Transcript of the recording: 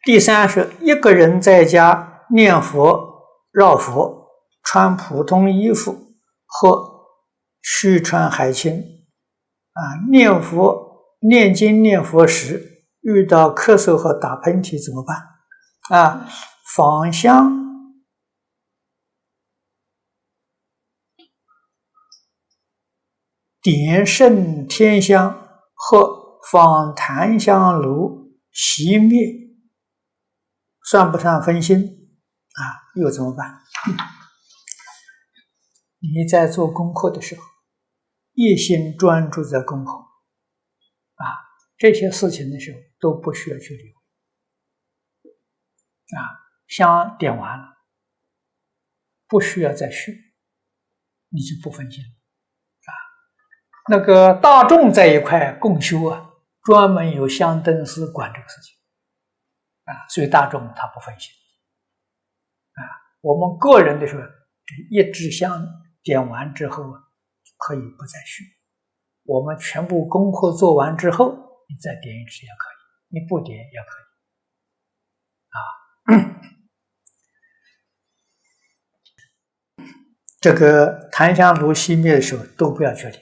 第三是一个人在家念佛、绕佛，穿普通衣服或须穿海青念佛、念经、念佛时遇到咳嗽和打喷嚏怎么办？仿香点圣天香或放檀香炉熄灭，算不算分心？又怎么办？你在做功课的时候，一心专注在功课这些事情的时候都不需要去理会香点完了，不需要再续，你就不分心那个大众在一块共修专门有香灯师管这个事情所以大众他不分心我们个人的时候，一支香点完之后可以不再续，我们全部功课做完之后，你再点一支也可以，你不点也可以这个檀香炉熄灭的时候都不要去理